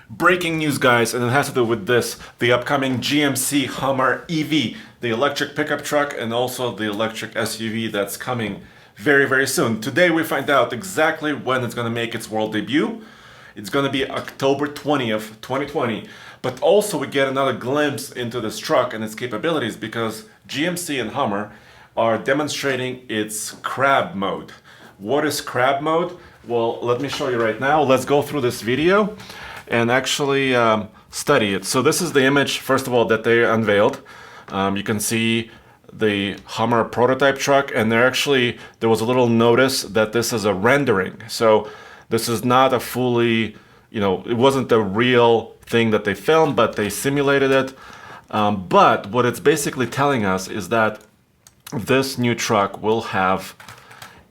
Breaking news, guys, and it has to do with this, the upcoming GMC Hummer EV, the electric pickup truck, and also the electric SUV that's coming very, very soon. Today we find out exactly when it's going to make its world debut. It's going to be October 20th, 2020. But also we get another glimpse into this truck and its capabilities because GMC and Hummer are demonstrating its crab mode. What is crab mode? Well, let me show you right now. Let's go through this video and actually study it. So this is the image, first of all, that they unveiled. You can see the Hummer prototype truck, and there was a little notice that this is a rendering. So this is not a fully, it wasn't the real thing that they filmed, but they simulated it. But what it's basically telling us is that this new truck will have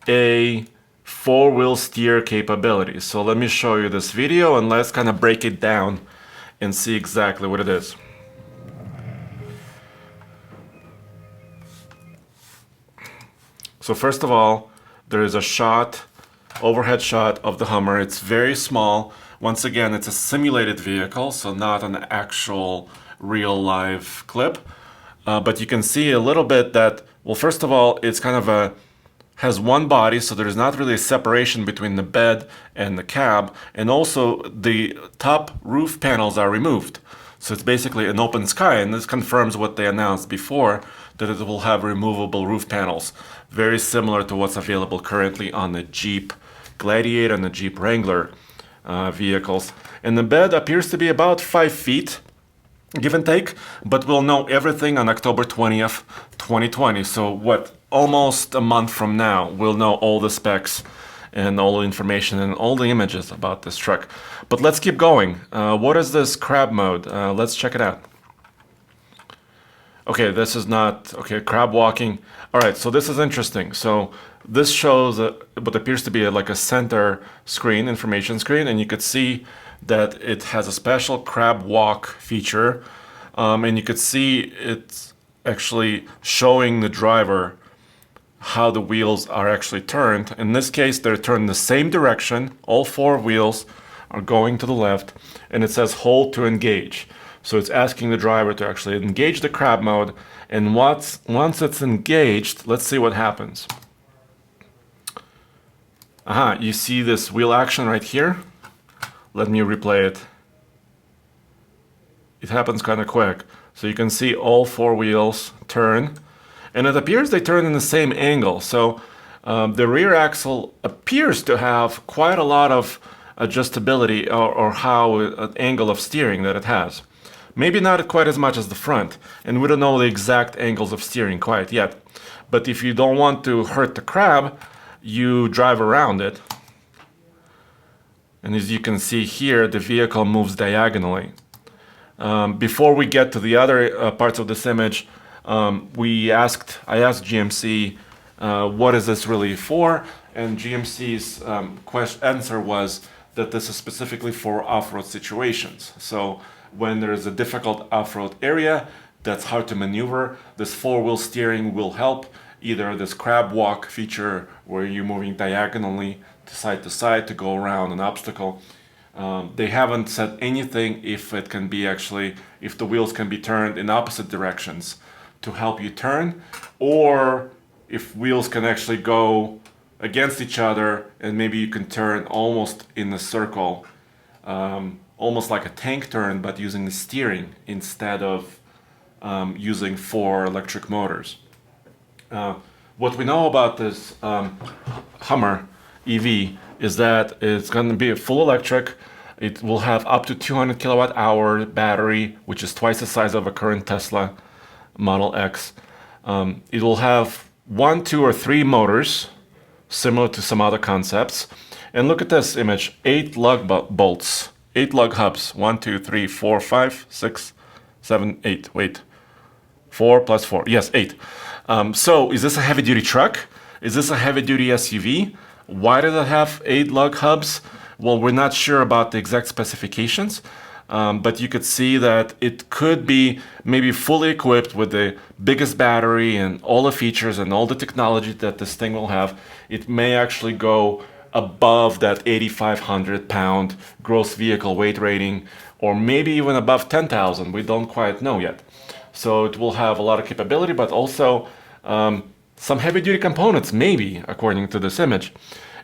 a four-wheel steer capability. So let me show you this video and let's kind of break it down and see exactly what it is. So first of all, there is a shot, overhead shot of the Hummer. It's very small. Once again, it's a simulated vehicle, so not an actual real live clip. But you can see a little bit that, well, first of all, it's kind of has one body, so there's not really a separation between the bed and the cab, and also the top roof panels are removed. So it's basically an open sky, and this confirms what they announced before, that it will have removable roof panels, very similar to what's available currently on the Jeep Gladiator and the Jeep Wrangler vehicles. And the bed appears to be about 5 feet, give and take, but we'll know everything on October 20th, 2020. So what, almost a month from now, we'll know all the specs and all the information and all the images about this truck. But let's keep going. What is this crab mode? Let's check it out. Okay, this is not, okay, crab walking. All right, so this is interesting. So this shows what appears to be like a center screen, information screen, and you could see that it has a special crab walk feature. And you could see it's actually showing the driver how the wheels are actually turned. In this case, they're turned the same direction. All 4 wheels are going to the left, and it says hold to engage. So it's asking the driver to actually engage the crab mode, and once it's engaged, let's see what happens. Aha, you see this wheel action right here? Let me replay it. It happens kind of quick. So you can see all 4 wheels turn, and it appears they turn in the same angle. So the rear axle appears to have quite a lot of adjustability or how an angle of steering that it has. Maybe not quite as much as the front, and we don't know the exact angles of steering quite yet. But if you don't want to hurt the crab, you drive around it. And as you can see here, the vehicle moves diagonally. Before we get to the other parts of this image, I asked GMC, what is this really for? And GMC's answer was that this is specifically for off-road situations. So when there's a difficult off-road area that's hard to maneuver, this 4-wheel steering will help. Either this crab walk feature where you're moving diagonally to side to go around an obstacle. They haven't said anything if it can be actually, if the wheels can be turned in opposite directions to help you turn, or if wheels can actually go against each other and maybe you can turn almost in a circle, almost like a tank turn, but using the steering instead of using 4 electric motors. What we know about this Hummer EV is that it's going to be a full electric. It will have up to 200 kilowatt hour battery, which is twice the size of a current Tesla Model X. It will have 1, 2, or 3 motors, similar to some other concepts. And look at this image, 8 lug bolts, 8 lug hubs, 1, 2, 3, 4, 5, 6, 7, 8, wait, 4 plus 4, yes, 8. So is this a heavy duty truck? Is this a heavy duty SUV? Why does it have 8 lug hubs? Well, we're not sure about the exact specifications, but you could see that it could be maybe fully equipped with the biggest battery and all the features and all the technology that this thing will have. It may actually go above that 8,500 pound gross vehicle weight rating, or maybe even above 10,000. We don't quite know yet. So it will have a lot of capability, but also some heavy duty components, maybe, according to this image.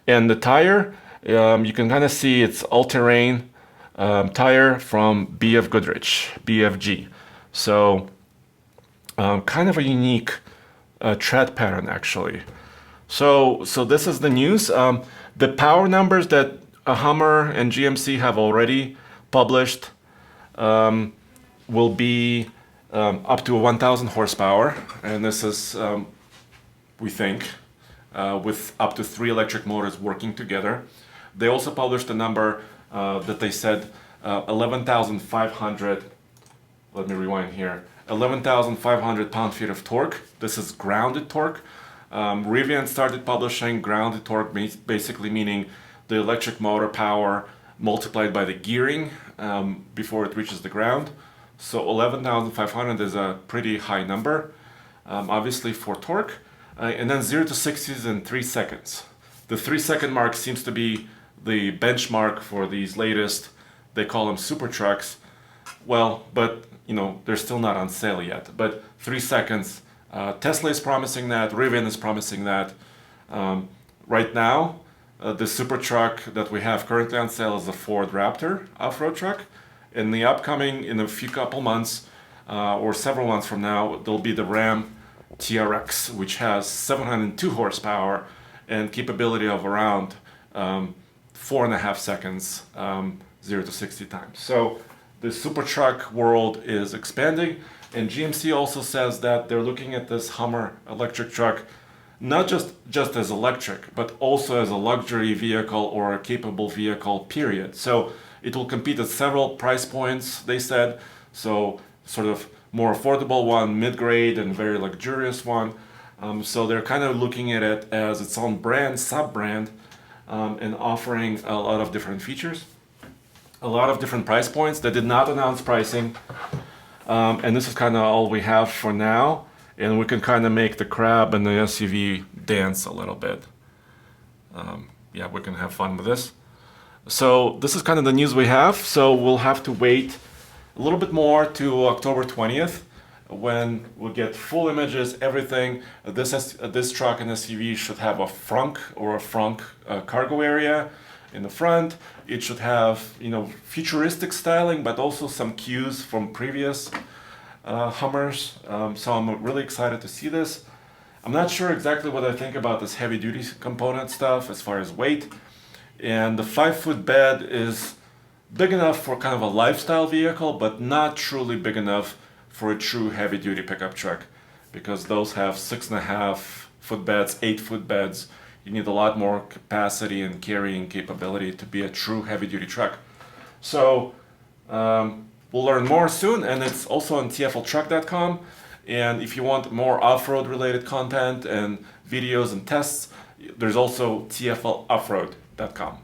And the tire, you can kind of see it's all-terrain tire from BF Goodrich, BFG. So kind of a unique tread pattern, actually. So this is the news. The power numbers that Hummer and GMC have already published will be up to 1,000 horsepower, and this is, we think, with up to 3 electric motors working together. They also published a number that they said 11,500. Let me rewind here. 11,500 pound-feet of torque. This is grounded torque. Rivian started publishing grounded torque, basically meaning the electric motor power multiplied by the gearing before it reaches the ground. So 11,500 is a pretty high number, obviously for torque. And then 0 to 60 is in 3 seconds. The 3-second mark seems to be the benchmark for these latest, they call them super trucks. Well, but you know, they're still not on sale yet. But 3 seconds, Tesla is promising that, Rivian is promising that. Right now, the super truck that we have currently on sale is the Ford Raptor off-road truck. In the upcoming, in a couple months, or several months from now, there'll be the Ram TRX, which has 702 horsepower and capability of around 4.5 seconds, 0 to 60 times. So the super truck world is expanding, and GMC also says that they're looking at this Hummer electric truck not just as electric, but also as a luxury vehicle or a capable vehicle, period. So it will compete at several price points, they said. So sort of more affordable one, mid-grade, and very luxurious one. So they're kind of looking at it as its own brand, sub-brand, and offering a lot of different features, a lot of different price points. They did not announce pricing, and this is kind of all we have for now. And we can kind of make the crab and the SUV dance a little bit. Yeah, we can have fun with this. So this is kind of the news we have. So we'll have to wait a little bit more to October 20th when we'll get full images, everything. This truck and SUV should have a frunk cargo area in the front. It should have, you know, futuristic styling, but also some cues from previous Hummers. So I'm really excited to see this. I'm not sure exactly what I think about this heavy duty component stuff as far as weight. And the 5-foot bed is big enough for kind of a lifestyle vehicle, but not truly big enough for a true heavy duty pickup truck, because those have 6.5-foot beds, 8-foot beds. You need a lot more capacity and carrying capability to be a true heavy duty truck. So we'll learn more soon, and it's also on tfltruck.com. And if you want more off-road related content and videos and tests, there's also tfloffroad.com.